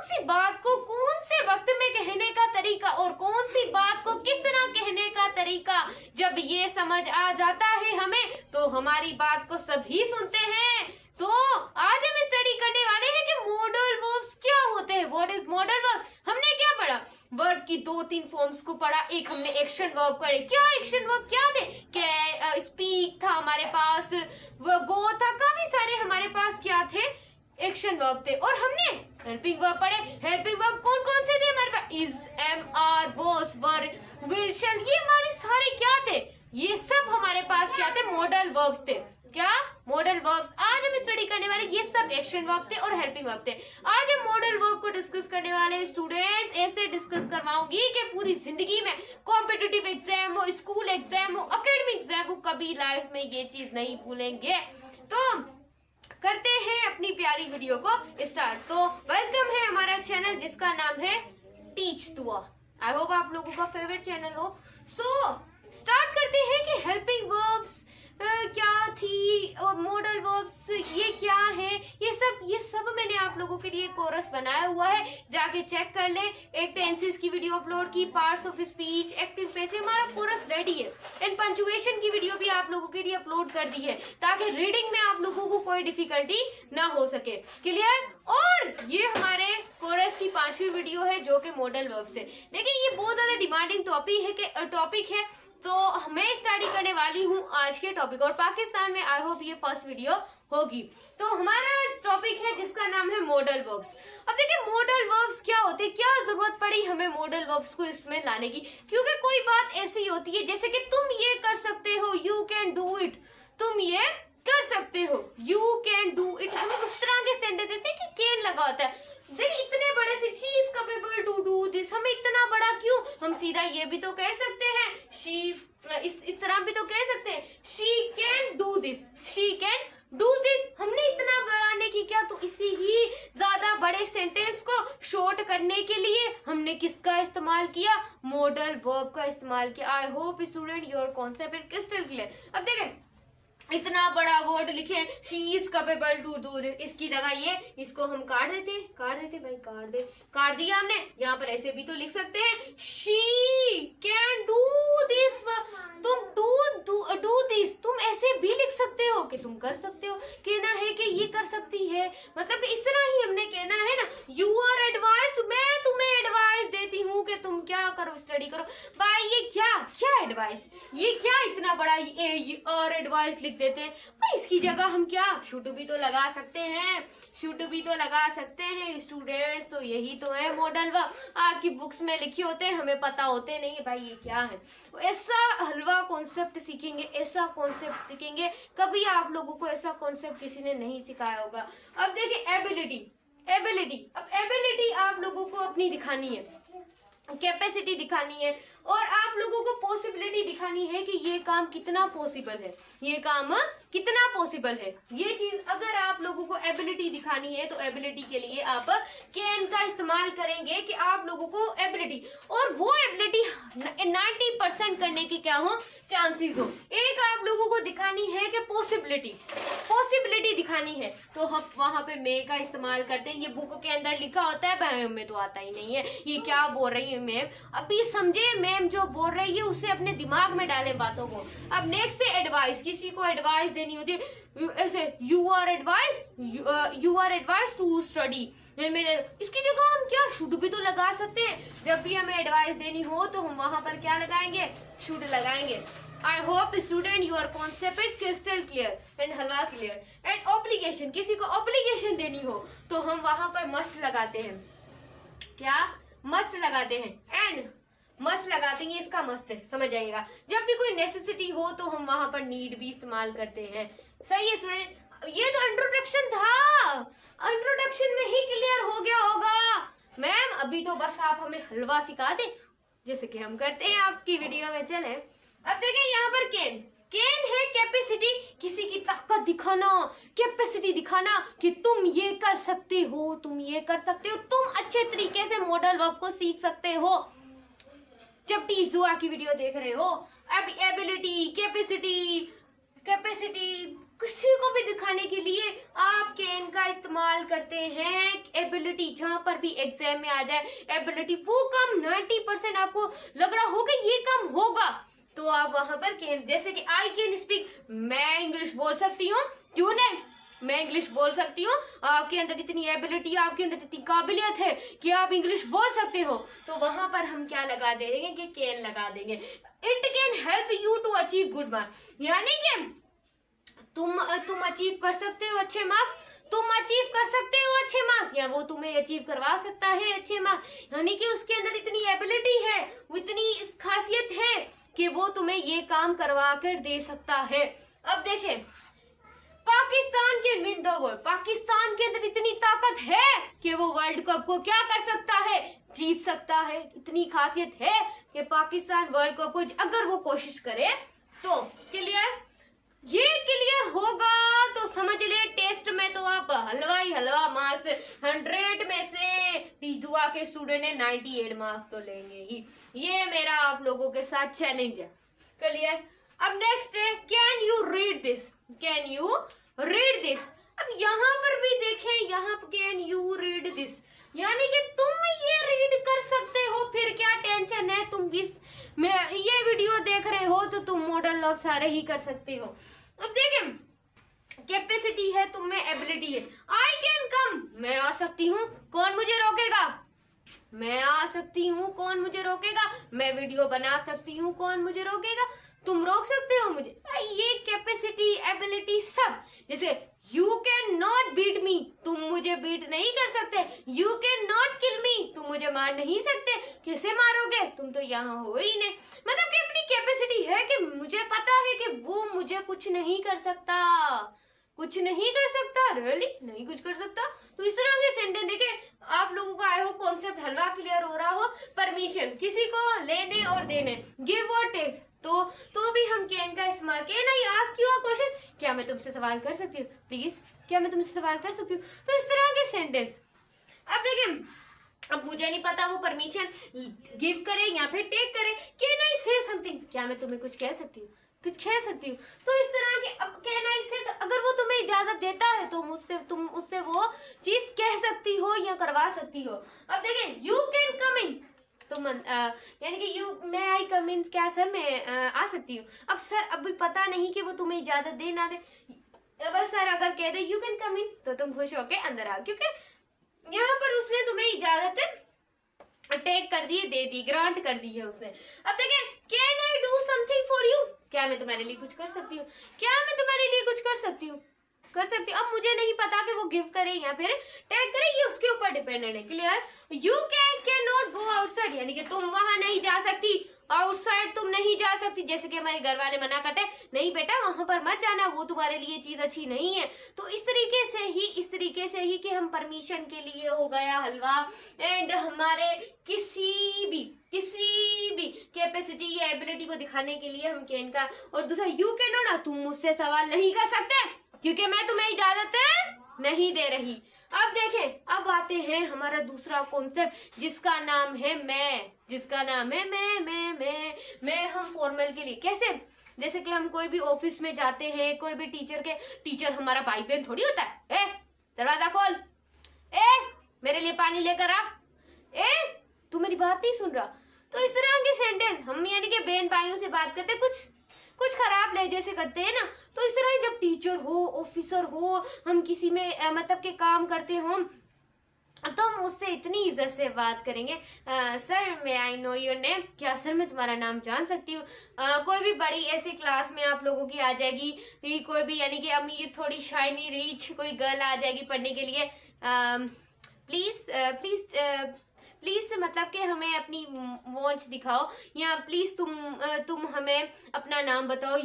सी बात को कौन से वक्त में कहने का तरीका और कौन सी बात को किस तरह कहने का तरीका, जब ये समझ आ जाता है हमें तो हमारी बात को सभी सुनते हैं। तो आज हम स्टडी करने वाले हैं कि मॉडल वर्ब्स क्या होते हैं। What is modal verb? हमने क्या पढ़ा? वर्ब की 2-3 फॉर्म्स को पढ़ा। एक हमने एक्शन वर्ब करे। क्या एक्शन वर्ब क्या थे? कैन, स्पीक था हमारे पास, वो गो था, काफी सारे हमारे पास क्या थे? एक्शन वर्ब थे। और हमने हेल्पिंग वर्ब पढ़े। हेल्पिंग वर्ब कौन कौन से थे हमारे पास? Is, am, are, was, were, will, shall, ये हमारे सारे क्या थे? ये सब हमारे पास क्या थे? मॉडल वर्ब्स थे। क्या? Modal verbs. आज हम स्टडी करने वाले ये सब एक्शन वर्ब थे और हेल्पिंग वर्ब थे। आज हम मॉडल वर्ब को डिस्कस करने वाले स्टूडेंट्स। ऐसे डिस्कस करवाऊंगी कि पूरी जिंदगी में कॉम्पिटिटिव एग्जाम हो, स्कूल एग्जाम हो, एकेडमिक एग्जाम हो, कभी लाइफ में ये चीज नहीं भूलेंगे। तो करते हैं अपनी प्यारी वीडियो को स्टार्ट। तो वेलकम है हमारा चैनल जिसका नाम है टीच दुआ। आई होप आप लोगों का फेवरेट चैनल हो। सो स्टार्ट करते हैं कि हेल्पिंग वर्ब्स क्या थी और मॉडल वर्ब्स ये क्या है। ये सब मैंने आप लोगों के लिए कोर्स बनाया हुआ है, जाके चेक कर ले। एक टेंसेस की वीडियो अपलोड की, parts of speech, active passive, हमारा कोर्स रेडी है। एंड पंचुएशन की वीडियो भी आप लोगों के लिए अपलोड कर दी है ताकि रीडिंग में आप लोगों को कोई डिफिकल्टी ना हो सके। क्लियर? और ये हमारे कोर्स की 5वीं वीडियो है जो कि मॉडल वर्ब्स है। देखिए ये बहुत ज्यादा डिमांडिंग टॉपिक है तो मैं स्टडी करने वाली हूँ आज के टॉपिक। और पाकिस्तान में आई होप ये फर्स्ट वीडियो होगी। तो हमारा टॉपिक है जिसका नाम है मॉडल वर्ब्स। अब देखिए मॉडल वर्ब्स क्या होते हैं, क्या जरूरत पड़ी हमें मॉडल वर्ब्स को इसमें लाने की, क्योंकि कोई बात ऐसी होती है जैसे कि तुम ये कर सकते हो, यू कैन डू इट, तुम ये कर सकते हो, यू कैन डू इट। हम उस तरह के सेंटेंस देते हैं कि कैन लगा होता है। देखिए इतने बड़े से she is capable to do this, हमें इतना बड़ा क्यों? हम सीधा ये भी तो कह सकते हैं, शी इस तरह भी तो कह सकते हैं, she can do this, she can do this. हमने इतना बढ़ाने की क्या, तो इसी ही ज्यादा बड़े सेंटेंस को शॉर्ट करने के लिए हमने किसका इस्तेमाल किया? मॉडल वर्ब का इस्तेमाल किया। I hope student your concept is crystal clear. अब देखें इतना बड़ा वर्ड लिखे, she is capable to do this, इसकी जगह ये इसको हम काट देते भाई, काट दिया हमने। यहाँ पर ऐसे भी तो लिख सकते हैं, शी कैन डू दिस, तुम डू दिस, तुम ऐसे भी लिख सकते हो कि तुम कर सकते हो। कहना है कि ये कर सकती है, मतलब इस तरह ही हमने कहना है ना। यू आर एडवाइज्ड, मैं तुम्हें एडवाइस देती हूँ कि तुम क्या करो, स्टडी करो। भाई ये क्या एडवाइस, ये क्या इतना बड़ा और एडवाइस लिख देते हैं भाई, इसकी जगह हम क्या शुड भी तो लगा सकते हैं, स्टूडेंट्स। तो यही तो है मॉडल वर्ब। आपकी बुक्स में लिखे होते हैं, हमें पता होते नहीं है भाई ये क्या है। ऐसा हलवा कॉन्सेप्ट सीखेंगे, कभी आप लोगों को ऐसा कॉन्सेप्ट किसी ने नहीं सिखाया होगा। अब देखिए एबिलिटी। अब एबिलिटी आप लोगों को अपनी दिखानी है, कैपेसिटी दिखानी है और आप लोगों को पॉसिबिलिटी दिखानी है कि ये काम कितना पॉसिबल है, ये चीज अगर आप लोगों को एबिलिटी दिखानी है तो एबिलिटी के लिए आप कैन का इस्तेमाल करेंगे कि आप लोगों को एबिलिटी, और वो एबिलिटी 90% करने की क्या हो, चांसेस हो। एक आप लोगों को दिखानी है कि पॉसिबिलिटी दिखानी है तो हम वहां पे मे का इस्तेमाल करते हैं। ये बुक के अंदर लिखा होता है, भाई हमें तो आता ही नहीं है, ये क्या बोल रही है मैम, अभी समझे मैम जो बोल रही है उससे अपने दिमाग में डाले बातों को। अब नेक्स्ट है एडवाइस, किसी को एडवाइस देनी होती है ऐसे, you are advice to study, इसकी जगह हम क्या शुड भी तो लगा सकते हैं। जब भी हमें एडवाइस देनी हो तो हम वहां पर क्या लगाएंगे, शुड लगाएंगे। आई hope student your concept is crystal clear and halwa clear. And obligation, किसी को ऑब्लिगेशन देनी हो तो हम वहां पर मस्ट लगाते हैं, क्या मस्ट लगाते हैं, एंड मस्ट लगाते हैं, इसका मस्ट है, समझ जाइएगा। जब भी कोई नेसेसिटी हो तो हम वहां पर नीड भी इस्तेमाल करते हैं। सही है स्टूडेंट, ये तो इंट्रोडक्शन था, इंट्रोडक्शन में ही क्लियर हो गया होगा। मैम अभी तो बस आप हमें हलवा सिखा दे जैसे कि हम करते हैं आपकी वीडियो में। चले अब देखें यहाँ पर कैन है कैपेसिटी, किसी की ताकत दिखाना, कैपेसिटी दिखाना कि तुम ये कर सकते हो, तुम अच्छे तरीके से मॉडल वर्ब को सीख सकते हो। जब टीच दुआ की वीडियो देख रहे हो, अब एबिलिटी, कैपेसिटी किसी को भी दिखाने के लिए आप कैन का इस्तेमाल करते हैं। एबिलिटी जहां पर भी एग्जाम में आ जाए एबिलिटी, वो काम 90% आपको लग रहा होगा ये काम होगा, तो आप वहां पर कैन, जैसे कि आई कैन स्पीक, मैं इंग्लिश बोल सकती हूँ, क्यों नहीं, मैं इंग्लिश बोल सकती हूँ। आपके अंदर इतनी एबिलिटी, आपके अंदर इतनी काबिलियत है कि आप इंग्लिश बोल सकते हो, तो वहां पर हम क्या लगा देंगे कि कैन लगा देंगे। It can help you to achieve good marks, यानी कि तुम अचीव कर सकते हो अच्छे मार्क्स, तुम अचीव कर सकते हो अच्छे मार्क्स, या वो तुम्हें अचीव करवा सकता है अच्छे मार्क्स, यानी कि उसके अंदर इतनी एबिलिटी है, इतनी खासियत है कि वो तुम्हें ये काम करवा कर दे सकता है। अब देखें, पाकिस्तान के विन द वर्ल्ड, पाकिस्तान के अंदर इतनी ताकत है कि वो वर्ल्ड कप को क्या कर सकता है, जीत सकता है। इतनी खासियत है कि पाकिस्तान वर्ल्ड कप को अगर वो कोशिश करे तो क्लियर, ये क्लियर होगा तो समझ ले टेस्ट में तो आप हलवा ही हलवा मार्क्स, 100 में से टीच दुआ के स्टूडेंट ने 98 मार्क्स तो लेंगे ही। ये मेरा आप लोगों के साथ चैलेंज है, क्लियर। अब नेक्स्ट है, can you read this, can you read this. अब यहाँ पर भी देखें, यहाँ पर कैन यू रीड दिस, यानी कि तुम ये रीड कर सकते हो, फिर क्या टेंशन है, तुम ये वीडियो देख रहे हो तो तुम मॉडल ऑफ सारे ही कर सकते हो। अब देखें, कैपेसिटी है तुम में, एबिलिटी है, आई कैन कम, मैं आ सकती हूँ, कौन मुझे रोकेगा, मैं आ सकती हूँ, कौन मुझे रोकेगा, मैं वीडियो बना सकती हूँ, कौन मुझे रोकेगा, तुम रोक सकते हो मुझे। ये कैपेसिटी एबिलिटी सब, जैसे you can not beat me, तुम मुझे बीट नहीं कर सकते, you can not kill me, तुम मुझे मार नहीं सकते, कैसे मारोगे, तुम तो यहाँ हो ही नहीं। मतलब कि अपनी कैपेसिटी है कि मुझे पता है कि वो मुझे कुछ नहीं कर सकता, कुछ नहीं कर सकता, रियली नहीं कुछ कर सकता। तो इस तरह के सेंटेंस देखे, आप लोगों का आए हो कॉन्सेप्ट हलवा क्लियर हो रहा हो। परमिशन, किसी को लेने और देने, गिव और टेक, तो भी हम कैन का इस्तेमाल, can I ask you a question, क्या मैं तुमसे सवाल कर सकती हूँ, प्लीज क्या मैं तुमसे सवाल कर सकती हूँ, तो इस तरह के सेंटेंस। अब देखें, अब मुझे नहीं पता वो परमिशन गिव करे या फिर टेक करे, कैन आई से समथिंग, क्या मैं तुम्हें कुछ कह सकती हूँ, कुछ कह सकती हूँ, तो इस तरह के। अब कैन आई से, अगर वो तुम्हें इजाजत देता है तो तुम उससे वो चीज कह सकती हो या करवा सकती हो। अब देखें, यू कैन कम इन, तुम यानी कि यू, मैं आई कम इन, क्या सर मैं आ सकती हूँ। अब सर अभी पता नहीं कि वो तुम्हें इजाजत दे ना दे, अब सर अगर कह दे यू कैन कम इन तो तुम खुश होके अंदर आओ, क्योंकि यहाँ पर उसने तुम्हें इजाजत टेक कर दी, दे दी, ग्रांट कर दी है उसने। अब देखें, can I do something for you, क्या मैं तुम्हारे लिए कुछ कर सकती हूँ, क्या मैं तुम्हारे लिए कुछ कर सकती हूँ, कर सकती हूँ। अब मुझे नहीं पता कि वो गिव करे या फिर टेक करे, ये उसके ऊपर डिपेंडेंट है, clear. You can not go outside, यानी कि तुम वहां नहीं जा सकती, आउटसाइड तुम नहीं जा सकती, जैसे कि हमारे घर वाले मना करते हैं, नहीं बेटा वहां पर मत जाना, वो तुम्हारे लिए चीज अच्छी नहीं है। तो इस तरीके से ही कि हम परमिशन के लिए हो गया हलवा, एंड हमारे किसी भी कैपेसिटी या एबिलिटी को दिखाने के लिए हम कैन का, और दूसरा यू कैन नॉट, तुम मुझसे सवाल नहीं कर सकते क्योंकि मैं तुम्हें इजाजत नहीं दे रही। अब देखें, अब आते हैं हमारा दूसरा कॉन्सेप्ट जिसका नाम है मैं, जिसका नाम है मैं हम फॉर्मल के लिए कैसे, जैसे कि हम कोई भी ऑफिस में जाते हैं, कोई भी टीचर हमारा भाई बहन थोड़ी होता है। ए दरवाजा खोल, ए मेरे लिए पानी लेकर आ, ए तू मेरी बात नहीं सुन रहा। तो इस तरह के सेंटेंस हम यानी कि बहन भाइयों से बात करते कुछ खराब लहजे से करते हैं ना, तो इस तरह जब टीचर हो, ऑफिसर हो, हम किसी में मतलब के काम करते हो, तो हम उससे इतनी इज्जत से बात करेंगे, सर मैं आई नो योर नेम, क्या सर मैं तुम्हारा नाम जान सकती हूँ। कोई भी बड़ी ऐसी क्लास में आप लोगों की आ जाएगी, कोई भी यानी कि अमीर थोड़ी शाइनी रिच कोई गर्ल आ जाएगी पढ़ने के लिए, प्लीज मतलब कि हमें अपनी वॉच दिखाओ, या प्लीज तुम हमें अपना नाम बताओ,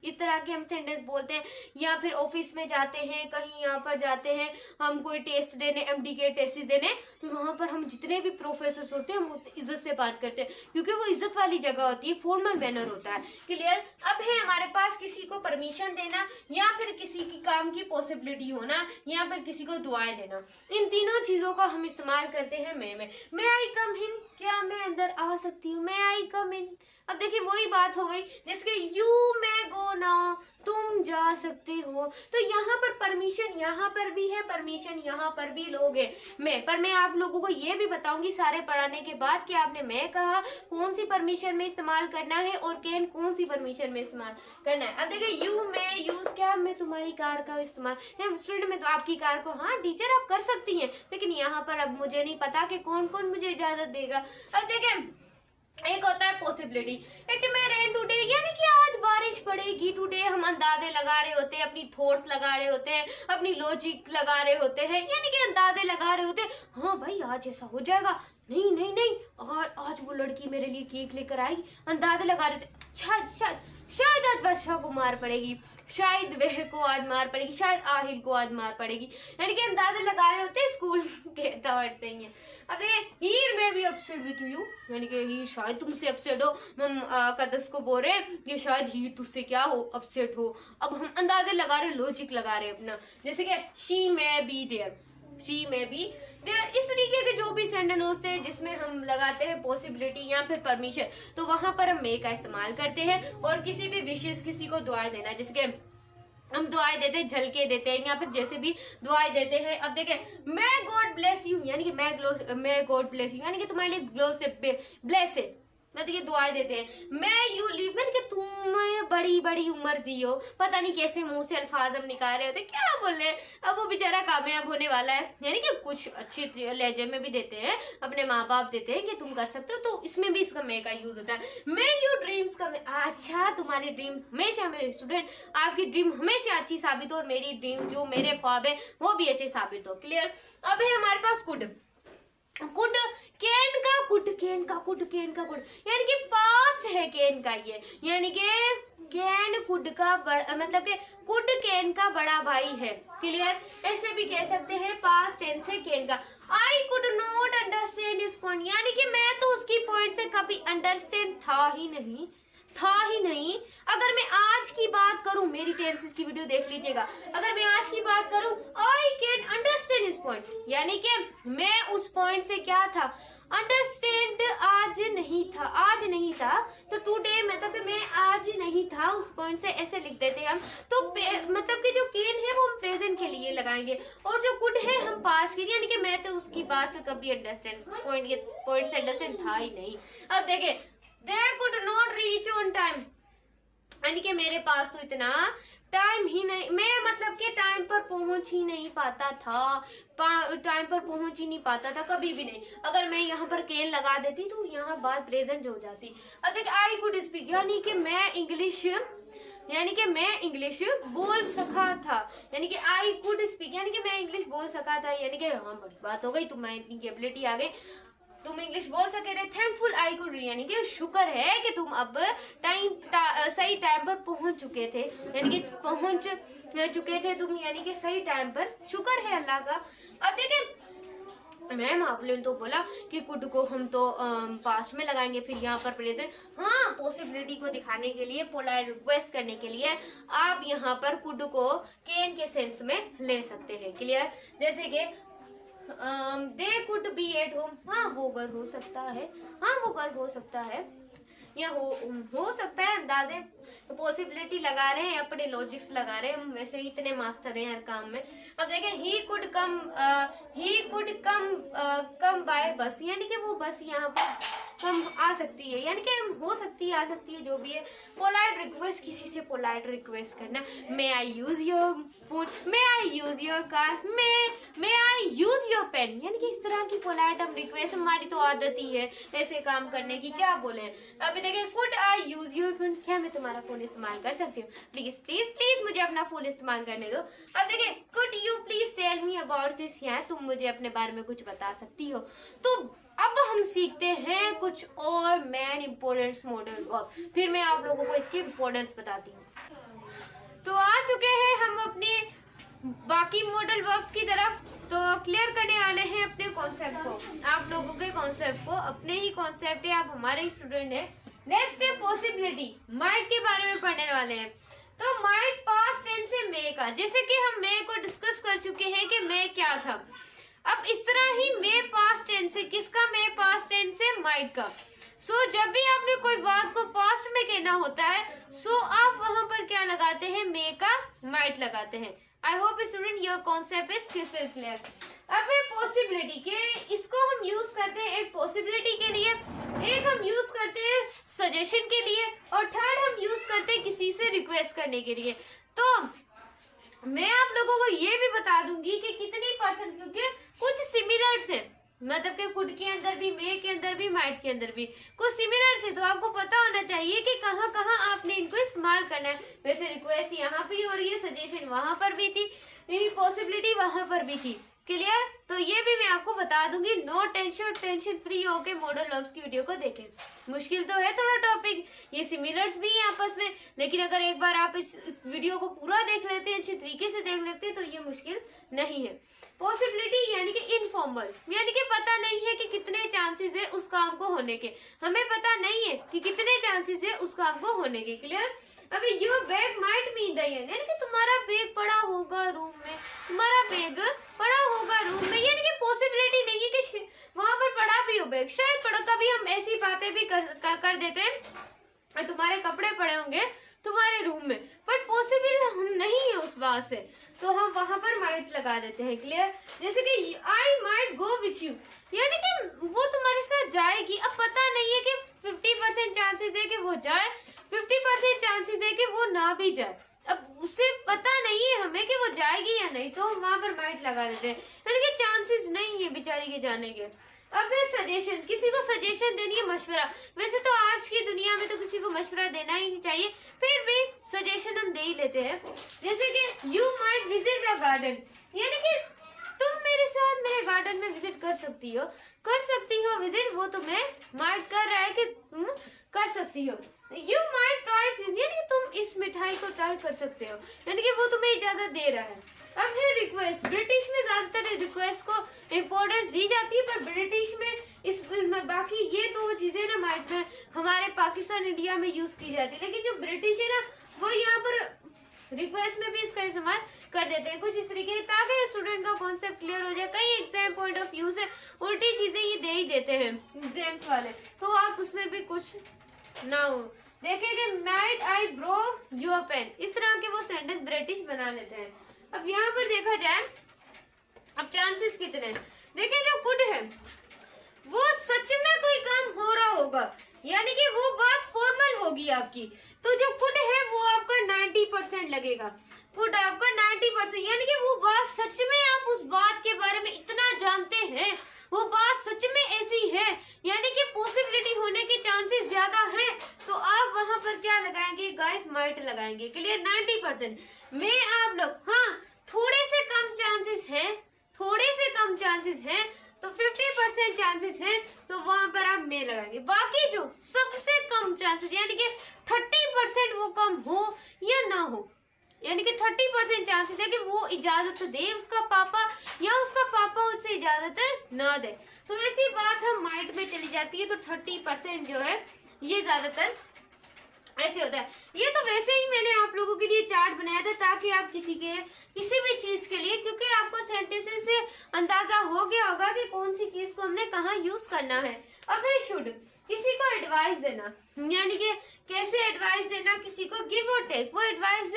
इस तरह के हम सेंटेंस बोलते हैं। या फिर ऑफिस में जाते हैं, कहीं यहाँ पर जाते हैं, हम कोई टेस्ट देने, एमडी के टेस्ट देने, तो वहाँ पर हम जितने भी प्रोफेसर होते हैं हम उससे इज्जत से बात करते हैं, क्योंकि वो इज्जत वाली जगह होती है, फॉर्मल मैनर होता है, क्लियर। अब है हमारे पास किसी को परमिशन देना, या फिर किसी की काम की पॉसिबिलिटी होना, या फिर किसी को दुआएं देना, इन तीनों चीजों का हम इस्तेमाल करते हैं मैं आई कम इन, क्या मैं अंदर आ सकती हूँ, मैं आई कम इन, अब देखिए वही बात हो गई जिसके यू मे गो नाउ, तुम जा सकते हो। तो यहाँ पर परमिशन यहाँ पर भी है, परमिशन यहाँ पर भी लोगे मैं, पर मैं आप लोगों को ये भी बताऊंगी सारे पढ़ाने के बाद कि आपने मैं कहा कौन सी परमिशन में इस्तेमाल करना है और कैन कौन सी परमिशन में इस्तेमाल करना है। अब देखिए यू मैं यूज क्या, मैं तुम्हारी कार का इस्तेमाल, स्टूडेंट में तो आपकी कार को, हाँ टीचर आप कर सकती हैं, लेकिन यहाँ पर अब मुझे नहीं पता कि कौन कौन मुझे इजाजत देगा। अब देखिए एक होता है possibility, it may rain today, यानी कि आज बारिश पड़ेगी। टुडे हम अंदाजे लगा रहे होते हैं, अपनी थॉट्स लगा रहे होते हैं, अपनी लॉजिक लगा रहे होते हैं, यानी कि अंदाजे लगा रहे होते हैं, हाँ भाई आज ऐसा हो जाएगा, नहीं नहीं नहीं आज वो लड़की मेरे लिए केक लेकर आएगी, अंदाजे लगा रहे थे। शायद आज वर्षा को मार पड़ेगी, शायद वह को आज मार पड़ेगी, शायद आहिल को आज मार पड़ेगी, यानी कि अंदाजे लगा रहे होते हैं स्कूल के तौर से ही है। अब हीर में भी अपसेट विथ यू, यानी कि हीर शायद तुमसे अपसेट हो, हम कदस को बोल रहे हैं कि शायद हीर तुझसे क्या हो, अपसेट हो। अब हम अंदाजे लगा रहे, लॉजिक लगा रहे अपना, जैसे कि she may be there, she may be there, इस तरीके के जो भी सेंटेंस होते हैं जिसमें हम लगाते हैं पॉसिबिलिटी या फिर परमिशन, तो वहां पर हम मे का इस्तेमाल करते हैं। और किसी भी विशेष, किसी को दुआएं देना, जैसे कि हम दुआएं देते हैं, झलके देते हैं या फिर जैसे भी दुआएं देते हैं। अब देखें मैं गॉड ब्लेस यू, यानी कि मैं गॉड ब्लेस यू, यानी कि तुम्हारे लिए ग्लो से ब्लेस है, मतलब ये दुआएं देते हैं। मैं यू लिव, यानी कि तुम बड़ी बड़ी उम्र जियो, पता नहीं कैसे मुंह से अल्फाज हम निकाल रहे होते, क्या बोल रहे हैं। अब वो बेचारा कामयाब होने वाला है, यानी कि कुछ अच्छे लहजे में भी देते हैं, अपने माँ बाप देते हैं कि तुम कर सकते हो, तो इसमें भी इसका मैं का यूज होता है। मैं यू ड्रीम्स का मैं, अच्छा तुम्हारी ड्रीम हमेशा, मेरे स्टूडेंट आपकी ड्रीम हमेशा अच्छी साबित हो और मेरी ड्रीम जो मेरे ख्वाब है वो भी अच्छे साबित हो। क्लियर। अब है हमारे पास कुड, कुड कैन का कुड, कैन का कुड, कैन का कुड, यानी कि पास्ट है कैन का ये, यानी कि कैन कुड का मतलब कि कुड कैन का बड़ा भाई है। क्लियर। ऐसे भी कह सकते हैं पास्ट टेंस है कैन का। I could not understand his point, यानी कि मैं तो उसकी पॉइंट से कभी अंडरस्टैंड था ही नहीं। अगर मैं आज की बात करूं, मेरी टेंसेस की वीडियो देख लीजिएगा, अगर मैं आज की बात करूं I can understand his point, यानी कि मैं उस पॉइंट से क्या था, अंडरस्टैंड आज नहीं था, तो टुडे मतलब कि मैं आज नहीं था उस पॉइंट से, ऐसे लिख देते हैं हम। तो मतलब कि जो कैन है वो हम प्रेजेंट के लिए लगाएंगे और जो कुड है हम पास्ट के लिए, यानी कि मैं तो उसकी बात से कभी अंडरस्टैंड पॉइंट से अंडरस्टैंड था ही नहीं। अब देखें they could not reach on time, यानी कि मेरे पास तो इतना टाइम ही नहीं, मैं मतलब कि टाइम पर पहुंच ही नहीं पाता था, टाइम पर पहुंच ही नहीं पाता था कभी भी नहीं। अगर मैं यहाँ पर कैन लगा देती तो यहाँ बात प्रेजेंट हो जाती। अब देख आई कुड स्पीक, यानी कि मैं इंग्लिश बोल सका था, यानी कि आई कुड स्पीक, यानी कि मैं इंग्लिश बोल सका था, यानी कि हाँ बड़ी बात हो गई, तुम्हें इतनी कैपेबिलिटी आ गई, तुम इंग्लिश बोल सके थे। थैंकफुल आई कुड, यानी कि शुक्र है कि तुम अब सही टाइम पर पहुंच चुके थे, यानी कि पहुंच चुके थे तुम, यानी कि सही टाइम पर, शुक्र है अल्लाह का। अब देखें मैम आपने तो बोला कि कुड को हम तो पास्ट में लगाएंगे, फिर यहाँ पर प्रेजेंट, हाँ पॉसिबिलिटी को दिखाने के लिए, पोलाइट रिक्वेस्ट करने के लिए आप यहाँ पर कुड को कैन के सेंस में ले सकते हैं। क्लियर। जैसे कि they could be at home, हाँ वो घर हो सकता है, या हो सकता है, अंदाजे पॉसिबिलिटी लगा रहे हैं, अपने लॉजिक्स लगा रहे हैं, हम वैसे ही इतने मास्टर हैं हर काम में। अब देखें ही कुड कम बाय बस, यानी कि वो बस यहाँ पर हम आ सकती है, यानी कि हो सकती है, आ सकती है, जो भी है। पोलाइट रिक्वेस्ट, किसी से पोलाइट रिक्वेस्ट करना, may I use your phone, may I use your car, may I use your pen, यानी कि इस तरह की पोलाइट हम रिक्वेस्ट, हमारी तो आदत ही है ऐसे काम करने की, क्या बोले। अभी देखें could I use your phone, क्या मैं तुम्हारा फोन इस्तेमाल कर सकती हूँ, प्लीज प्लीज प्लीज मुझे अपना फोन इस्तेमाल करने दो। अब देखें could you please tell me about this, यहाँ तुम मुझे अपने बारे में कुछ बता सकती हो। तो अब हम सीखते हैं कुछ और मेन इंपोर्टेंस मॉडल वर्ब, फिर मैं आप लोगों को इसकी इंपोर्टेंस बताती हूँ। तो आ चुके हैं हम अपने बाकी मॉडल वर्ब्स की तरफ, तो क्लियर करने वाले हैं अपने कॉन्सेप्ट को, आप लोगों के कॉन्सेप्ट को, अपने ही कॉन्सेप्ट है, आप हमारे ही स्टूडेंट हैं। नेक्स्ट है पॉसिबिलिटी, माइट के बारे में पढ़ने वाले हैं। तो माइट पास्ट टेंस है मे का, जैसे कि हम मे को डिस्कस कर चुके हैं कि मे क्या था। अब इस तरह ही मे पास्ट टेंस है, किसका मे पास्ट टेंस है, माइट का। सो जब भी आपने कोई बात को पास्ट में कहना होता है, सो आप वहां पर क्या लगाते हैं, मे का माइट लगाते हैं। आई hope student your concept is crystal clear. अब है पॉसिबिलिटी के, इसको हम यूज करते हैं एक पॉसिबिलिटी के लिए, एक हम यूज करते हैं सजेशन के लिए, और थर्ड हम यूज करते हैं किसी से रिक्वेस्ट करने के लिए। तो मैं आप लोगों को ये भी बता दूंगी कि कितनी परसेंट, क्योंकि कुछ सिमिलर्स है, मतलब कि कुड के अंदर भी, मे के अंदर भी, माइट के अंदर भी कुछ सिमिलर्स है, तो आपको पता होना चाहिए कि कहाँ कहाँ आपने इनको इस्तेमाल करना है। वैसे रिक्वेस्ट यहाँ पे हो रही है, सजेशन वहां पर भी थी, पॉसिबिलिटी वहां पर भी थी। क्लियर? तो ये भी मैं आपको बता दूंगी। नो टेंशन, टेंशन फ्री होके मॉडल लव्स की वीडियो को देखें। मुश्किल तो है थोड़ा टॉपिक, ये सिमिलर्स भी हैं आपस में, लेकिन अगर एक बार आप इस वीडियो को पूरा देख लेते हैं, अच्छे तरीके से देख लेते हैं, तो ये मुश्किल नहीं है। पॉसिबिलिटी यानी कि इनफॉर्मल, यानी कि पता नहीं है कि कितने चांसेस है उस काम को होने के, हमें पता नहीं है कि कितने चांसेस है उस काम को होने के। क्लियर? अभी your bag might mean the यानी कि तुम्हारा बैग पड़ा होगा रूम में, तुम्हारा बैग पड़ा होगा रूम में, यानी कि पॉसिबिलिटी नहीं है कि वहां पर पड़ा भी हो बैग, शायद पड़ा। कभी हम ऐसी बातें भी कर देते हैं, तुम्हारे कपड़े पड़े होंगे तुम्हारे रूम में, बट पॉसिबल हम नहीं है उस बात से, तो हम वहां पर माइट लगा देते हैं। क्लियर? जैसे कि I might go with you, यानी कि वो तुम्हारे साथ जाएगी। अब पता नहीं है कि 50% चांसेस है कि वो जाए, 50% चांसेस है कि वो ना भी जाए। अब उससे पता नहीं है हमें कि वो जाएगी या नहीं, तो हम वहां पर माइट लगा देते हैं, यानी कि चांसेस नहीं है बेचारी के जाने के। अब है सजेशन, किसी को सजेशन देनी है, मशवरा। वैसे तो आज की दुनिया में तो किसी को मशवरा देना ही नहीं चाहिए, फिर भी सजेशन हम दे ही लेते हैं। जैसे कि you might visit the garden, यानी कि तुम मेरे साथ मेरे गार्डन में विजिट कर सकती हो विजिट, वो तुम्हें माइट कर रहा है कि तुम कर सकती हो। यू माइट ट्राई, यानी कि तुम इस मिठाई को ट्राई कर सकते हो, यानी कि वो तुम्हें इजाजत दे रहा है। अब है रिक्वेस्ट, ब्रिटिश में ज्यादातर रिक्वेस्ट को इम्पोर्टेंस दी जाती है, पर ब्रिटिश में इस बाकी ये तो चीजें ना माइट में हमारे पाकिस्तान इंडिया में यूज की जाती है, लेकिन जो ब्रिटिश है ना वो यहाँ पर रिक्वेस्ट में भी इसका इस्तेमाल कर देते हैं कुछ इस तरीके, ताकि स्टूडेंट का कॉन्सेप्ट क्लियर हो जाए। कई एग्जाम पॉइंट ऑफ व्यू से उल्टी चीजें ये दे ही देते हैं एग्जाम्स वाले, तो आप उसमें भी कुछ ना हो। देखेंगे might I borrow your pen, इस तरह के वो सेंटेंस ब्रिटिश बना लेते हैं। अब यहाँ पर देखा जाए, अब चांसेस कितने, देखिए जो कुड है वो सच में कोई काम हो रहा होगा, यानी कि वो बात फॉर्मल होगी आपकी, तो जो कुड है वो आपका 90% लगेगा, कुड आपका 90%, यानी कि वो बात सच में, आप उस बात के बारे में इतना जानते हैं, वो बात सच में ऐसी है, यानी कि पॉसिबिलिटी होने के चांसेस ज्यादा हैं, तो आप वहां पर क्या लगाएंगे गाइस, माइट लगाएंगे। क्लियर? 90% में आप लोग, हाँ थोड़े से कम चांसेस है, थोड़े से कम चांसेस है, तो 50% चांसेस है, तो वहां पर आप में लगाएंगे। बाकी जो सबसे कम चांसेस, यानी कि 30% वो कम हो या ना हो, यानी कि 30% चांसेस है कि वो इजाजत दे उसका पापा, या उसका पापा उससे इजाजत ना दे, तो ऐसी बात हम माइट में चली जाती है। तो 30% जो है ये ज्यादातर ऐसे होता है। ये तो वैसे ही मैंने आप लोगों के लिए चार्ट बनाया था, ताकि आप किसी भी चीज के लिए, क्योंकि आपको सेंटेंसेस से अंदाजा हो गया होगा कि कौन सी चीज को हमने कहाँ यूज करना है। अब है शुड, किसी को एडवाइस देना, यानी कि कैसे एडवाइस देना, किसी को गिव और टेक, वो एडवाइस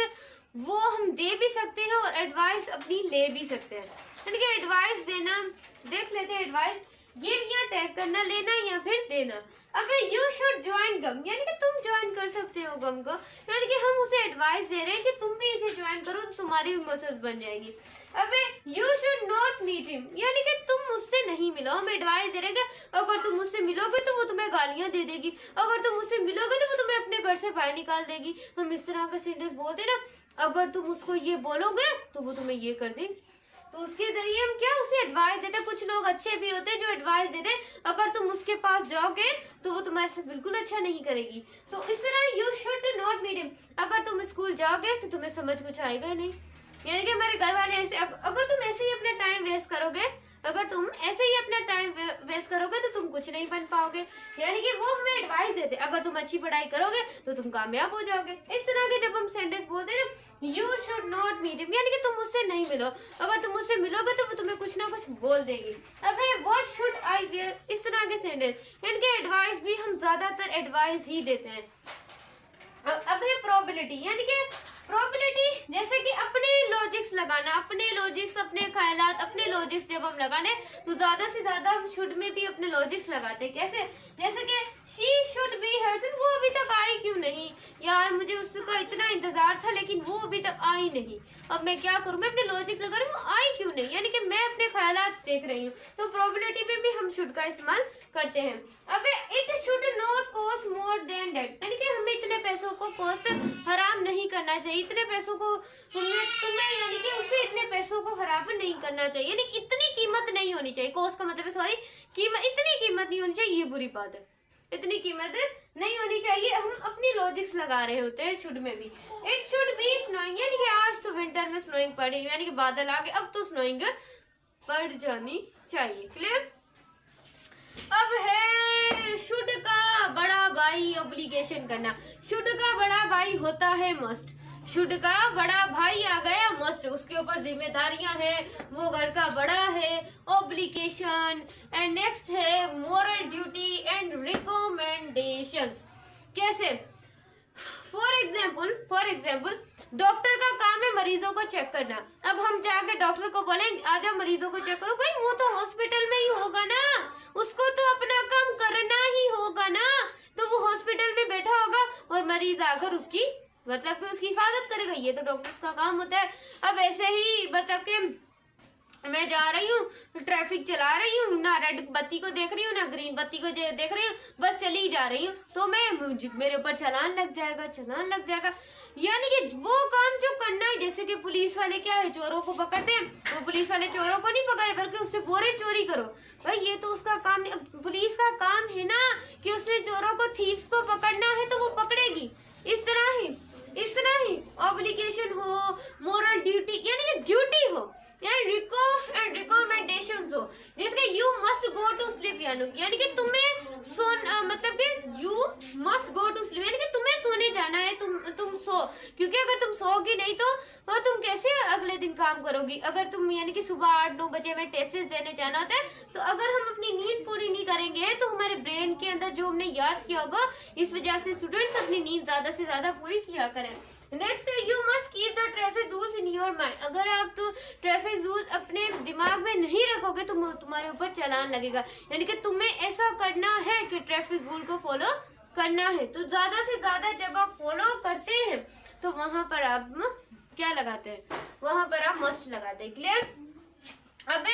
वो हम दे भी सकते हैं और एडवाइस अपनी ले भी सकते हैं, यानी कि एडवाइस देना, देख लेते हैं एडवाइस, गिव या टेक करना, लेना या फिर देना। अब यू शुड ज्वाइन गम, यानी कि तुम ज्वाइन कर सकते हो गम को, यानी कि हम उसे एडवाइस दे रहे हैं कि तुम भी इसे ज्वाइन करो तो तुम्हारी भी मसल्स बन जाएगी। अब you should not meet him, यानी कि तुम मुझसे नहीं मिलो, हम एडवाइस दे रहे हैं कि अगर तुम मुझसे मिलोगे तो वो तुम्हें गालियां दे देगी, अगर तुम मुझसे मिलोगे तो वो तुम्हें अपने घर से बाहर निकाल देगी। हम इस तरह का सेंटेंस बोलते ना, अगर तुम उसको ये बोलोगे तो वो तुम्हें ये कर देगी, तो उसके जरिए हम क्या उसे एडवाइस देते हैं। कुछ लोग अच्छे भी होते हैं जो एडवाइस देते हैं, अगर तुम उसके पास जाओगे तो वो तुम्हारे साथ बिल्कुल अच्छा नहीं करेगी। तो इस तरह you should not meet him, अगर तुम स्कूल जाओगे तो तुम्हें समझ कुछ आएगा ही नहीं, यानी कि हमारे घर वाले ऐसे, अगर तुम ऐसे ही अपना टाइम वेस्ट करोगे, अगर तुम ऐसे ही अपना टाइम वेस्ट करोगे तो तुम कुछ नहीं बन पाओगे, यानी कि वो हमें एडवाइस देते, अगर तुम अच्छी पढ़ाई करोगे तो तुम कामयाब हो जाओगे। इस तरह के जब हम सेंटेंस बोलते हैं ना, you should not meet him, यानी कि तुम मुझसे नहीं मिलो, अगर तुम मुझसे मिलोगे तो वो तुम्हें कुछ ना कुछ बोल देगी। अब है व्हाट शुड आई वेयर, इस तरह के सेंटेंस, इनके एडवाइस भी हम ज्यादातर एडवाइस ही देते हैं। अब है प्रोबेबिलिटी, यानी कि प्रोबेबिलिटी जैसे कि अपने लॉजिक्स लगाना, अपने लॉजिक्स, अपने ख्यालात, अपने लॉजिक्स जब हम लगाने तो ज्यादा से ज्यादा हम शुड में भी अपने लॉजिक्स लगाते हैं। कैसे? जैसे कि शी शुड बी हर्सन, वो अभी तक आई क्यों नहीं यार, मुझे उसका इतना इंतजार था लेकिन वो अभी तक आई नहीं, अब मैं क्या करूं, मैं अपने लॉजिक लगा रही हूँ, आई क्यों नहीं, यानी कि मैं अपने ख्यालात देख रही हूँ। तो प्रोबेबिलिटी में भी हम शुड का इस्तेमाल करते हैं। अब it should not cost more than that, यानी कि हमें इतने पैसों को कॉस्ट हराम नहीं करना चाहिए, इतने पैसों को तुम्हें यानी कि उसे इतने पैसों को खराब नहीं करना चाहिए, यानी इतनी कीमत नहीं होनी चाहिए। कॉस्ट का मतलब है सॉरी कीमत, इतनी कीमत नहीं होनी चाहिए, ये बुरी बात है, इतनी कीमत नहीं होनी चाहिए। हम अपनी लॉजिक्स लगा रहे होते हैं शुड में भी। इट शुड बी स्नोइंग, यानी कि आज तो विंटर में स्नोइंग पड़ी, यानी कि बादल आ गए, अब तो स्नोइंग पड़ जानी चाहिए। क्लियर? अब है शुड का बड़ा भाई ऑब्लिगेशन करना। शुड का बड़ा भाई होता है मस्ट, शुड का बड़ा भाई आ गया मस्ट, उसके ऊपर जिम्मेदारियां हैं, वो घर का बड़ा है, ऑब्लिगेशन। एंड नेक्स्ट है मोरल ड्यूटी एंड रिकमेंडेशंस। कैसे? फॉर एग्जाम्पल डॉक्टर का काम है मरीजों को चेक करना। अब हम जाकर डॉक्टर को बोलेंगे आजा मरीजों को चेक करो, भाई वो तो हॉस्पिटल में ही होगा ना, उसको तो अपना काम करना ही होगा ना, तो वो हॉस्पिटल में बैठा होगा और मरीज आकर उसकी मतलब कि उसकी हिफाजत करेगा, ये तो डॉक्टर्स का काम होता है। अब ऐसे ही मतलब कि मैं जा रही हूँ, ट्रैफिक चला रही हूँ, ना रेड बत्ती को देख रही हूँ ना ग्रीन बत्ती को देख रही हूँ, बस चली जा रही हूँ, तो मेरे ऊपर चालान लग जाएगा। यानी कि वो काम जो करना है, जैसे कि पुलिस वाले क्या है, चोरों को पकड़ते हैं, वो पुलिस वाले चोरों को नहीं पकड़े बल्कि उससे बोरे चोरी करो, भाई ये तो उसका काम नहीं। अब पुलिस का काम है ना कि उसने चोरों को, थीव्स को पकड़ना है तो वो पकड़ेगी। इस तरह ही ऑब्लिगेशन हो, मोरल ड्यूटी यानी कि ड्यूटी हो, रिकमेंडेशंस हो, जिसके you must go to sleep, यानी कि तुम्हें मतलब कि you must go to sleep, यानी कि तुम्हें सोने जाना है, तुम सो, क्योंकि अगर तुम सोओगी नहीं तो तुम कैसे अगले दिन काम करोगी। अगर तुम यानी कि सुबह 8-9 बजे में टेस्ट देने जाना होता है, तो अगर हम अपनी नींद पूरी नहीं करेंगे तो हमारे ब्रेन के अंदर जो हमने याद किया होगा, इस वजह से स्टूडेंट्स अपनी नींद ज्यादा से ज्यादा पूरी किया करें। नेक्स्ट है you must keep the traffic rules in your mind. अगर आप तो ट्रैफिक रूल अपने दिमाग में नहीं रखोगे तो तुम्हारे ऊपर चालान लगेगा, यानी कि तुम्हें ऐसा करना है कि ट्रैफिक रूल को फॉलो करना है। तो ज्यादा से ज्यादा जब आप फॉलो करते हैं तो वहां पर आप क्या लगाते हैं, वहां पर आप मस्ट लगाते हैं। क्लियर? अब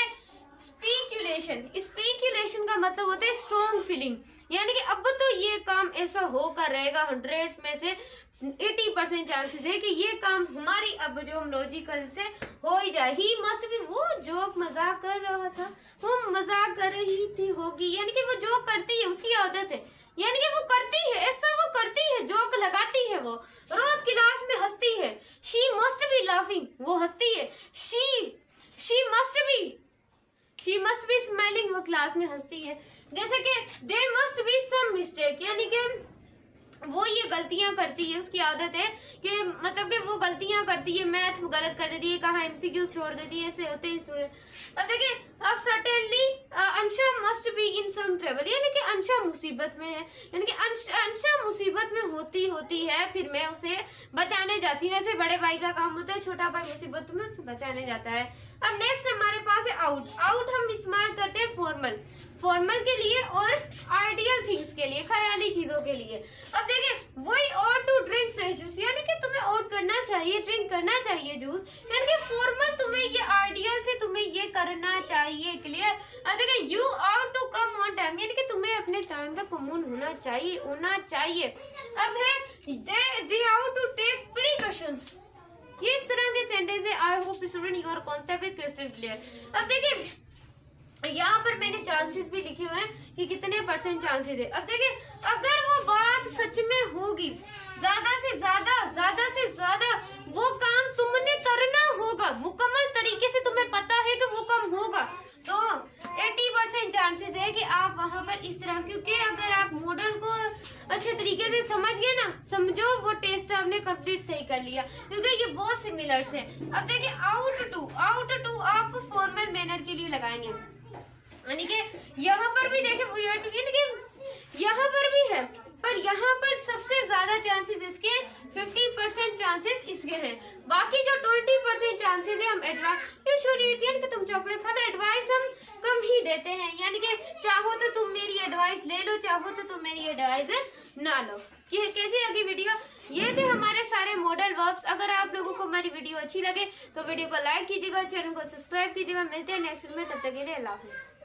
स्पीक्यूलेशन का मतलब होता है स्ट्रॉन्ग फीलिंग, यानी कि अब तो ये काम ऐसा होकर रहेगा, 100 में से 80% चांसेस है कि ये काम हमारी अब जो हम लॉजिकल से हो ही जाए। ही मस्ट भी, वो जोक मजाक कर रहा था, वो मजाक कर रही थी होगी, यानी कि वो जोक करती है, उसकी आदत है, यानी कि वो करती है ऐसा, वो करती है, जोक लगाती है, वो रोज क्लास में हंसती है। शी मस्ट बी लाफिंग, वो हंसती है। शी मस्ट बी स्माइलिंग, वो क्लास में हंसती है। जैसे कि there must be some mistake, यानी कि वो ये गलतियां करती है, उसकी आदत है कि मतलब कि वो गलतियां करती है, मैथ गलत कर देती है, कहाँ एमसीक्यू छोड़ देती है, ऐसे होते हैं स्टूडेंट। अब देखिए, अब certainly Ansha must be in some trouble, यानी कि अंशा मुसीबत में है, यानी कि अंशा मुसीबत में होती है, फिर मैं उसे बचाने जाती हूँ। ऐसे बड़े भाई का काम होता है, छोटा भाई मुसीबत में उसे बचाने जाता है। अब नेक्स्ट हमारे पास है आउट हम इस्तेमाल करते हैं फॉर्मल के लिए और आइडियल थिंग्स के लिए, ख्याली चीजों के लिए। अब देखिए, वही ought to drink fresh juice, यानी कि तुम्हें ought करना चाहिए, ड्रिंक करना चाहिए जूस, यानी कि फॉर्मल तुम्हें ये आइडियल से तुम्हें ये करना चाहिए। क्लियर? अब देखिए, you ought to come on time, यानी कि तुम्हें अपने टाइम तक कमून होना चाहिए। अब है दे ought टू टेक प्रिकॉशंस, ये इस तरह के सेंटेंस है। आई hope student your concept is crystal clear. अब देखिए, यहाँ पर मैंने चांसेस भी लिखे हुए हैं कि कितने % चांसेस है। अब देखिए, अगर वो बात सच में होगी, ज्यादा से ज्यादा वो काम तुमने करना होगा, मुकम्मल तरीके से तुम्हें पता है कि वो काम होगा, तो 80% चांसेस है कि आप वहां पर इस तरह, क्योंकि अगर आप मॉडल को अच्छे तरीके से समझ गए ना, समझो वो टेस्ट आपने कंप्लीट सही कर लिया, क्योंकि ये बहुत सिमिलर है। अब देखिए, आउट टू आप फॉर्मल मैनर के लिए लगाएंगे। यानी कि यहाँ पर भी देखें यानी कि यहाँ पर भी है, पर यहाँ पर सबसे ज्यादा चांसेस इसके 50% चांसेस इसके हैं। बाकी जो 20% चांसेस है हम एडवाइस यानी कि तुम चॉकलेट खा लो, एडवाइस हम कम ही देते हैं। यानी कि चाहो तो तुम मेरी एडवाइस ले लो, चाहो तो तुम मेरी एडवाइस ना लो। कि कैसी लगी वीडियो? ये थे हमारे सारे मॉडल वर्ब्स। अगर आप लोगों को हमारी वीडियो अच्छी लगे तो वीडियो को लाइक कीजिएगा, चैनल को सब्सक्राइब कीजिएगा। मिलते हैं नेक्स्ट वीडियो में, तब तक के लिए अल्लाह हाफिज़।